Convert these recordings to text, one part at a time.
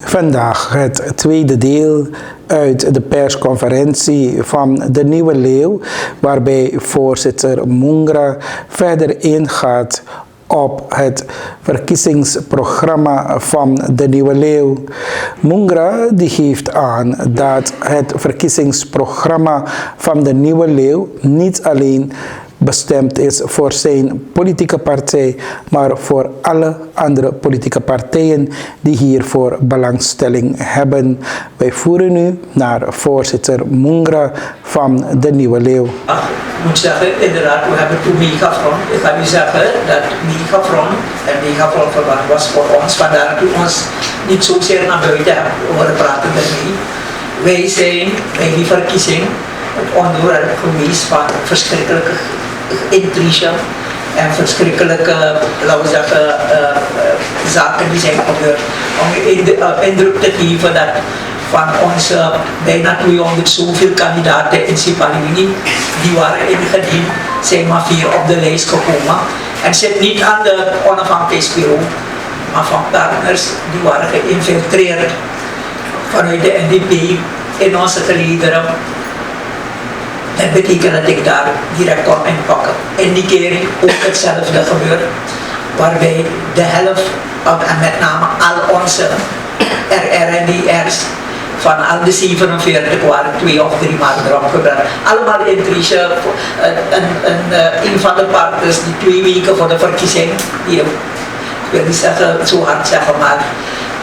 Vandaag het tweede deel uit de persconferentie van de Nieuwe Leeuw, waarbij voorzitter Mungra verder ingaat op het verkiezingsprogramma van de Nieuwe Leeuw. Mungra die geeft aan dat het verkiezingsprogramma van de Nieuwe Leeuw niet alleen bestemd is voor zijn politieke partij, maar voor alle andere politieke partijen die hiervoor belangstelling hebben. Wij voeren nu naar voorzitter Mungra van de Nieuwe Leeuw. Ik moet zeggen, inderdaad, we hebben toen megafront. Ik ga u zeggen dat megafront verwacht was voor ons, vandaar dat we ons niet zozeer naar buiten hebben horen praten daarmee. Wij zijn bij die verkiezing het onderwerp geweest van verschrikkelijke intrige en verschrikkelijke, laten we zeggen, zaken die zijn gebeurd. Om je indruk te geven dat van onze bijna 200 zoveel kandidaten in Sipaliwini, die waren ingediend, zijn maar 4 op de lijst gekomen. En zit niet aan de onafhankelijkheidsbureau, maar van partners die waren geïnfiltreerd vanuit de NDP in onze gelederen. Dat betekent dat ik daar direct kon inpakken. In die kering ook hetzelfde gebeurt, waarbij de helft, en met name al onze RR en DR's, van al de 47 waren 2 of 3 maanden erop gebracht. Allemaal intrige. Een van de partners die 2 weken voor de verkiezing, ik wil niet zeggen, zo hard zeggen, maar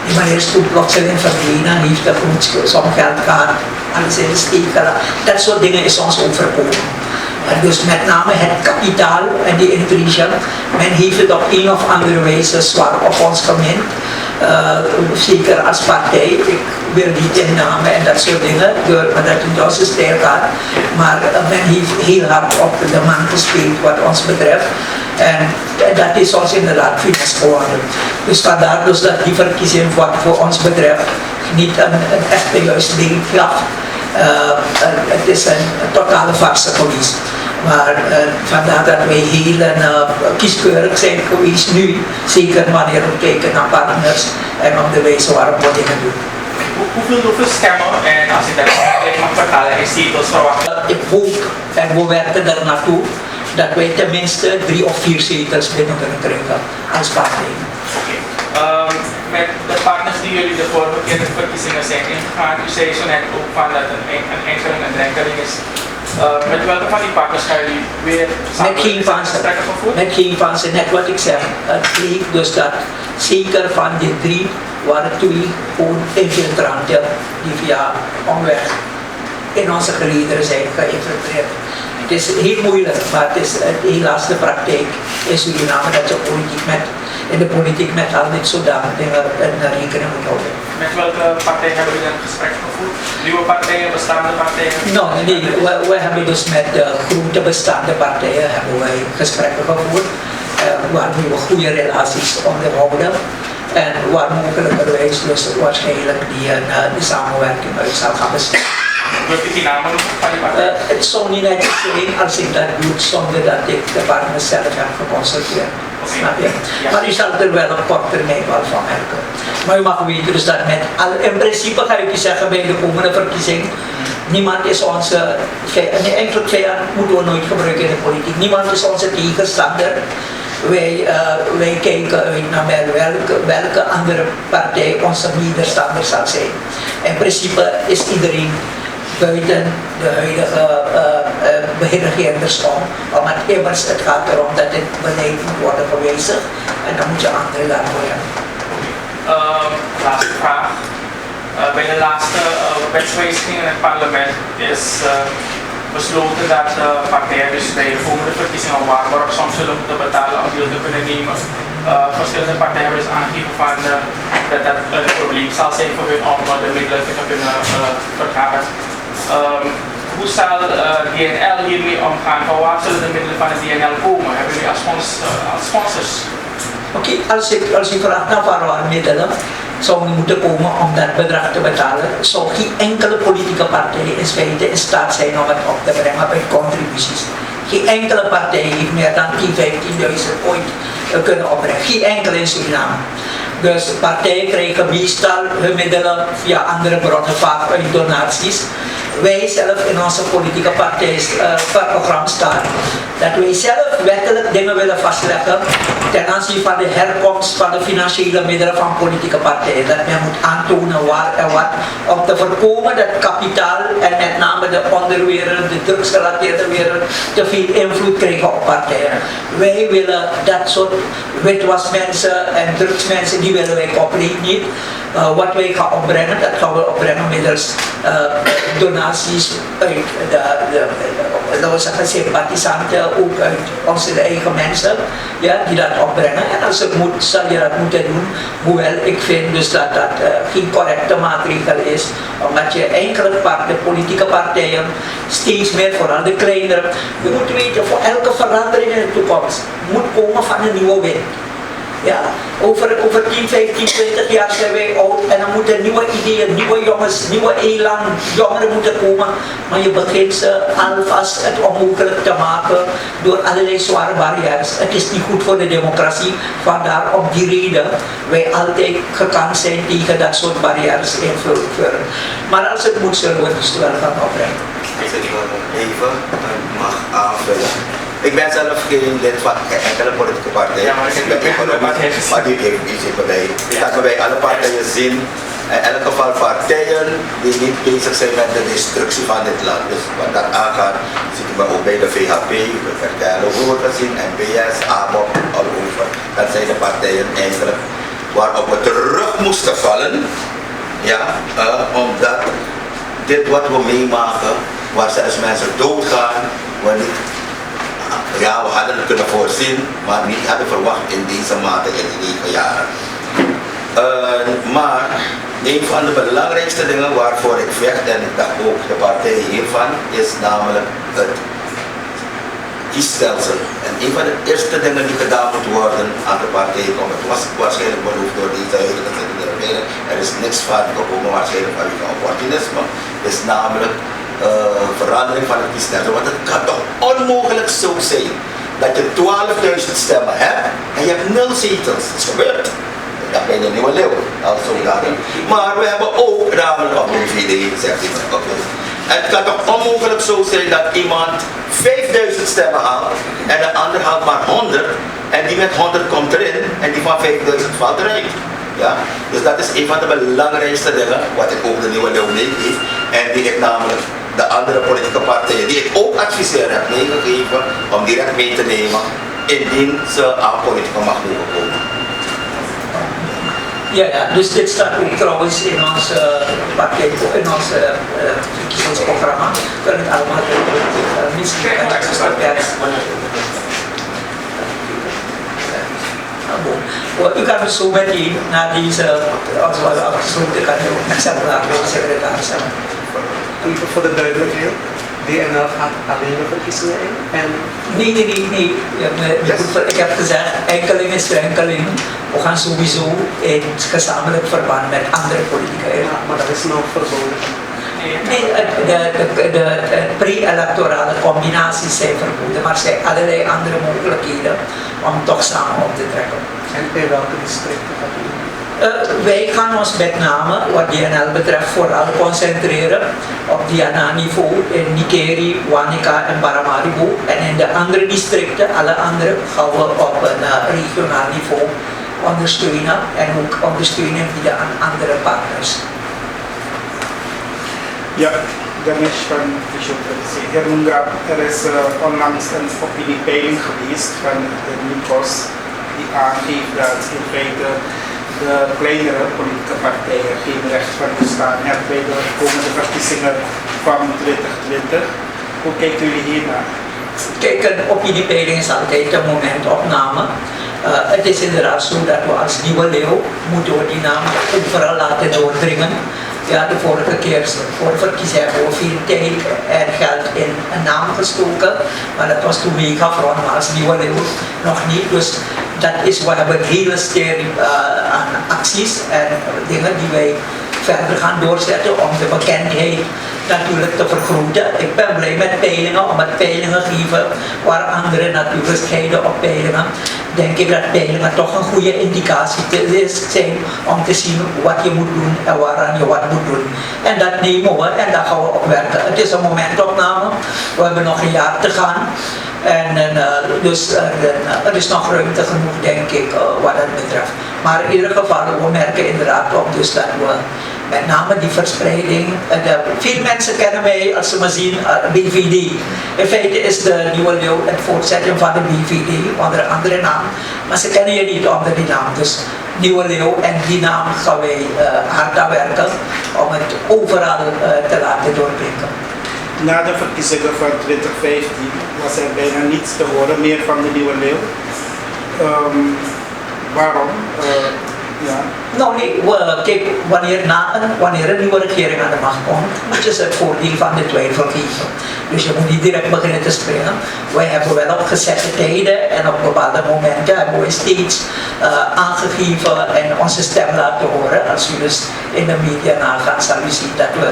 die meneer is toen plotseling verdwenen, heeft een groot som geld gehad, alles in de steek gelaten. Dat soort dingen is ons overkomen. En dus met name het kapitaal en die intrige, men heeft het op een of andere wijze zwaar op ons gemint. Zeker als partij, ik wil niet in namen en dat soort dingen, maar dat in onze stijl gaat. Maar men heeft heel hard op de man gespeeld wat ons betreft. En dat is ons inderdaad funest geworden. Dus vandaar dus dat die verkiezing wat voor ons betreft niet een echte juiste ding gaf. Het is een totale farce geweest. Maar vandaar dat wij heel kieskeurig zijn geweest nu, zeker wanneer we kijken naar partners en op de wijze waarop we dingen doen. Hoeveel stemmen en als ik dat mag vertalen in zetels verwachten? Ik hoop en we werken er naartoe dat wij tenminste 3 of 4 zetels binnen kunnen krijgen als partij. Met de partners die jullie de vorige keer de verkiezingen zijn ingegaan, u zei zo net ook van dat een enkeling een drenkeling is. Met welke van die partners gaan jullie weer samen gesprekken gevoerd? Met geen van ze, net wat ik zeg. Het bleek dus dat zeker van die 3 waren 2 gewoon infiltranten die via omweg in onze gelederen zijn geïnfiltreerd. Het is heel moeilijk, maar het is helaas de praktijk in Suriname dat je in de politiek met al dit soort dingen rekening moet houden. Met welke partij hebben jullie een gesprek gevoerd? Nieuwe partijen, bestaande partijen? Nee, we hebben dus met de grote bestaande partijen hebben wij gesprekken gevoerd, waarmee we goede relaties onderhouden. En waar mogelijkerwijs dus waarschijnlijk die samenwerking uit zal gaan bestaan. Wilt u die namen noemen van die partij? Het zou niet netjes zijn als ik dat doe zonder dat ik de partners zelf heb geconsulteerd. Snap je? Ja. Maar u zal er wel op korte termijn wel van merken. Maar u mag weten dus dat in principe ga ik u zeggen bij de komende verkiezing, niemand is onze vijand, nee, eigenlijk vijand moeten we nooit gebruiken in de politiek. Niemand is onze tegenstander. Wij kijken uit naar welke andere partij onze medestander zal zijn. In principe is iedereen buiten de huidige beheerregerders om. Maar immers, het gaat erom dat dit beleid moet worden gewijzigd en dan moet je anderen daarvoor hebben. Laatste vraag. Bij de laatste wetswijziging in het parlement is besloten dat partijen dus bij de volgende verkiezingen een waarborgsom zullen moeten betalen om deel te kunnen nemen. Verschillende partijen hebben dus aangegeven van, dat dat een probleem zal zijn voor hun om de middelen te kunnen vergaren. Hoe zal DNL hiermee omgaan? Van waar zullen de middelen van de DNL komen? Hebben jullie als sponsors? Oké, als u vraagt naar waar middelen zouden moeten komen om dat bedrag te betalen, zou geen enkele politieke partij in feite in staat zijn om het op te brengen bij contributies. Geen enkele partij heeft meer dan 10.000, 15.000 ooit kunnen opbrengen. Geen enkele in Suriname. Dus partijen krijgen meestal hun middelen via andere bronnen, vaak uit donaties. Wij zelf in onze politieke partijprogramma staan dat wij zelf wettelijk dingen willen vastleggen ten aanzien van de herkomst van de financiële middelen van politieke partijen. Dat men moet aantonen waar en wat, om te voorkomen dat kapitaal en met name de onderwereld, de drugsgerelateerde wereld, te veel invloed krijgen op partijen. Wij willen dat soort witwasmensen en drugsmensen, die willen wij compleet niet. Wat wij gaan opbrengen, dat gaan we opbrengen middels donaties uit de sympathisanten, ook uit onze eigen mensen, ja, die dat opbrengen. En als het moet, zal je dat moeten doen. Hoewel ik vind dus dat dat geen correcte maatregel is, omdat je enkele politieke partijen steeds meer, vooral de kleinere, je moet weten, voor elke verandering in de toekomst moet komen van een nieuwe wet. Ja, over 10, 15, 20 jaar zijn wij oud en dan moeten nieuwe ideeën, nieuwe jongens, nieuwe elan, jongeren moeten komen. Maar je begint ze alvast het onmogelijk te maken door allerlei zware barrières. Het is niet goed voor de democratie, vandaar om die reden wij altijd gekant zijn tegen dat soort barrières invoeren. Maar als het moet, zullen we dus wel gaan opbrengen. Als ik even mag aanvullen. Ik ben zelf geen lid van enkele politieke partij. Ja, maar ik ben economisch, maar die heeft iets in mij. Ik kan bij alle partijen zien, in elk geval partijen die niet bezig zijn met de destructie van dit land. Dus wat dat aangaat, zitten we ook bij de VHP, we vertellen ook gezien, NPS, ABOP, al over. Dat zijn de partijen eigenlijk waarop we terug moesten vallen. Ja, omdat dit wat we meemaken, waar zelfs mensen doodgaan, we niet. Ja, we hadden het kunnen voorzien, maar niet hadden verwacht in deze mate in die 9 jaar. Maar een van de belangrijkste dingen waarvoor ik vecht, en ik dacht ook de partij hiervan, is namelijk het kiesstelsel. En een van de eerste dingen die gedaan moet worden aan de partij, het was waarschijnlijk beloofd door deze huidige regering, er is niks van gekomen waarschijnlijk van opportunisme, is namelijk verandering van het kiesstelsel. Want het kan toch onmogelijk zo zijn dat je 12.000 stemmen hebt en je hebt 0 zetels. Dat is gebeurd. Dat ben je nieuwe leeuw als soldaten. Maar we hebben ook namelijk op de VD, zegt hij. Het kan toch onmogelijk zo zijn dat iemand 5.000 stemmen haalt en de ander haalt maar 100 en die met 100 komt erin en die van 5.000 valt eruit. Ja? Dus dat is een van de belangrijkste dingen wat ik ook de nieuwe leeuw meegeef en die ik namelijk de andere politieke partijen die ik ook adviseer heb meegegeven om direct mee te nemen indien ze aan politieke macht mogen komen. Ja, dus dit staat ook trouwens in ons partij, in ons verkiezingsprogramma. We kunnen het allemaal misschien u kan het zo meteen na deze, als we afgesloten kan u ook exemplaar bij de secretaris hebben. Even voor de duidelijkheid, DNL gaat alleen de verkiezingen in? En... Nee. Ik heb gezegd, enkeling is enkeling. We gaan sowieso in gezamenlijk verband met andere politieke ja, maar dat is nog verboden. Nee, de pre-electorale combinaties zijn verboden, maar er zijn allerlei andere mogelijkheden om toch samen op te trekken. En in welke districten gaat u? Wij gaan ons met name, wat DNL betreft, vooral concentreren op DNA-niveau in Nikeri, Wanica en Paramaribo. En in de andere districten, alle andere, gaan we op een regionaal niveau ondersteunen en ook ondersteuning bieden aan andere partners. Ja, Ganesh van Fysiotherapie. Heer Mungra, er is onlangs een opiniepeiling geweest van de NICOS die aangeeft dat in feite de kleinere politieke partijen geen recht van bestaan hebben bij de komende verkiezingen van 2020. Hoe kijken jullie hiernaar? Kijk, een opiniepeiling is altijd een momentopname. Het is inderdaad zo dat we als nieuwe leeuw moeten we die naam overal laten doordringen. Ja, de vorige keer voor de verkiezingen hebben we veel tijd en geld in een naam gestoken, maar dat was toen megafront, maar als nieuwe leeuw nog niet. Dus dat is, we hebben een hele serie aan acties en dingen die wij verder gaan doorzetten om de bekendheid natuurlijk te vergroten. Ik ben blij met peilingen, omdat peilingen geven waar anderen natuurlijk scheiden op peilingen. Denk ik dat peilingen toch een goede indicatie zijn om te zien wat je moet doen en waaraan je wat moet doen. En dat nemen we en daar gaan we op werken. Het is een momentopname, we hebben nog een jaar te gaan. Dus er is nog ruimte genoeg, denk ik, wat dat betreft. Maar in ieder geval, we merken inderdaad op dus dat we met name die verspreiding. Veel mensen kennen mij als ze me zien, BVD. In feite is de Nieuwe Leeuw het voortzetting van de BVD onder een andere naam. Maar ze kennen je niet onder die naam. Dus Nieuwe Leeuw en die naam gaan wij hard aan werken om het overal te laten doorbrengen. Na de verkiezingen van 2015 was er bijna niets te horen meer van de Nieuwe Leeuw. Waarom? Ja. Nou nee, kijk, wanneer een nieuwe regering aan de macht komt, moet je ze het voordeel van de twijfel geven. Dus je moet niet direct beginnen te springen. Wij hebben wel op gezette tijden en op bepaalde momenten hebben we steeds aangegeven en onze stem laten horen. Als u dus in de media nagaat, zal u zien dat we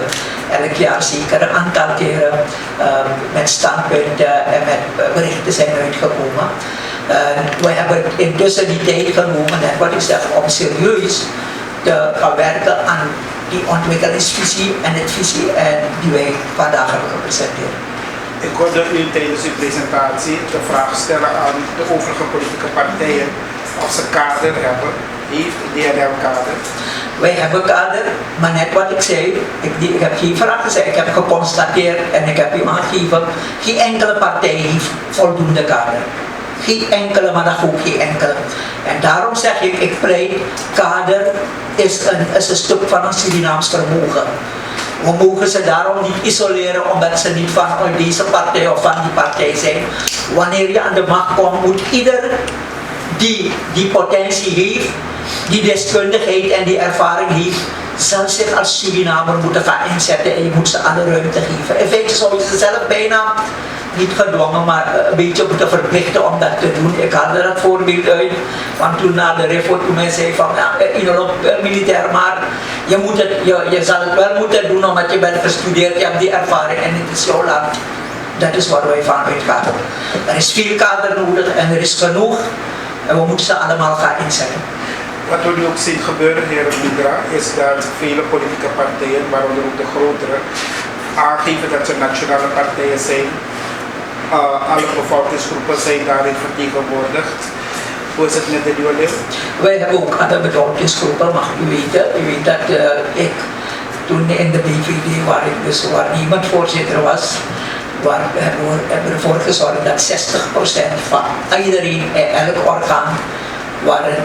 elk jaar zeker een aantal keren met standpunten en met berichten zijn uitgekomen. We hebben intussen die tijd genomen, net wat ik zeg, om serieus te gaan werken aan die ontwikkelingsvisie en het visie die wij vandaag hebben gepresenteerd. Ik hoorde u tijdens uw presentatie de vraag stellen aan de overige politieke partijen of ze kader hebben. Heeft DNL kader? Wij hebben kader, maar net wat ik zei, ik heb geen vraag gezegd, ik heb geconstateerd en ik heb u aangegeven, geen enkele partij heeft voldoende kader. Geen enkele, maar dat ook geen enkele. En daarom zeg ik pleit, kader is een stuk van een Surinaams vermogen. We mogen ze daarom niet isoleren omdat ze niet van deze partij of van die partij zijn. Wanneer je aan de macht komt, moet ieder die potentie heeft, die deskundigheid en die ervaring heeft, zal zich als Surinamer moeten gaan inzetten en je moet ze alle ruimte geven. In feite zou je ze zelf bijna niet gedwongen, maar een beetje moeten verplichten om dat te doen. Ik haalde dat voorbeeld uit, want toen na de reform, toen men zei van, militair, maar je zal het wel moeten doen omdat je bent gestudeerd, je hebt die ervaring en het is jouw land. Dat is waar wij van uitgaan. Er is veel kader nodig en er is genoeg en we moeten ze allemaal gaan inzetten. Wat we nu ook zien gebeuren, heer Migra, is dat vele politieke partijen, waaronder ook de grotere, aangeven dat ze nationale partijen zijn. Alle bevolkingsgroepen zijn daarin vertegenwoordigd. Hoe is het met de Nieuwe Leeuw? Wij hebben ook alle bevolkingsgroepen, mag u weten. U weet dat ik toen in de BVD, waar ik dus niemand voorzitter was, hebben we ervoor gezorgd dat 60% van iedereen in elk orgaan waren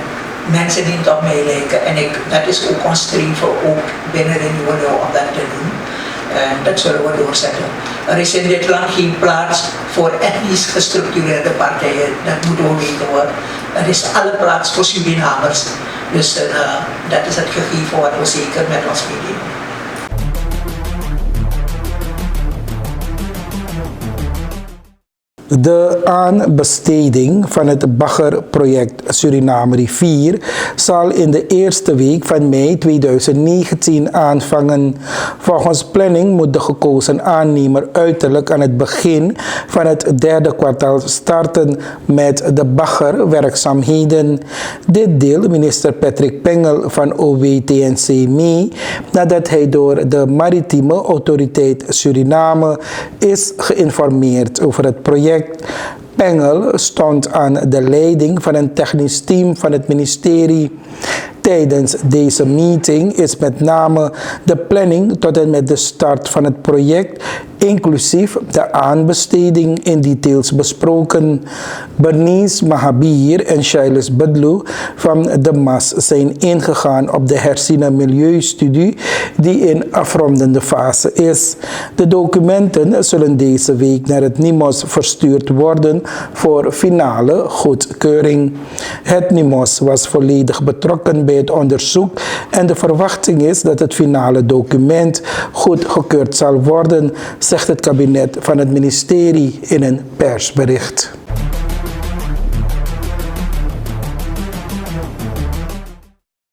mensen die niet op mij lijken. En dat is ook ons streven, ook binnen de Nieuwe Leeuw, om dat te doen. En dat zullen we doorzetten. Er is in dit land geen plaats voor etnisch gestructureerde partijen. Dat moeten we weten hoor. Er is alle plaats voor Surinamers. Dus dat is het gegeven wat we zeker met ons meedoen. De aanbesteding van het baggerproject Suriname Rivier zal in de eerste week van mei 2019 aanvangen. Volgens planning moet de gekozen aannemer uiterlijk aan het begin van het derde kwartaal starten met de baggerwerkzaamheden. Dit deelt minister Patrick Pengel van OW-TNC mee nadat hij door de Maritieme Autoriteit Suriname is geïnformeerd over het project. Pengel stond aan de leiding van een technisch team van het ministerie. Tijdens deze meeting is met name de planning tot en met de start van het project, inclusief de aanbesteding in details besproken. Bernice Mahabir en Shailes Bedlu van de MAS zijn ingegaan op de herziene milieustudie die in afrondende fase is. De documenten zullen deze week naar het NIMOS verstuurd worden voor finale goedkeuring. Het NIMOS was volledig betrokken bij het onderzoek en de verwachting is dat het finale document goedgekeurd zal worden, zegt het kabinet van het ministerie in een persbericht.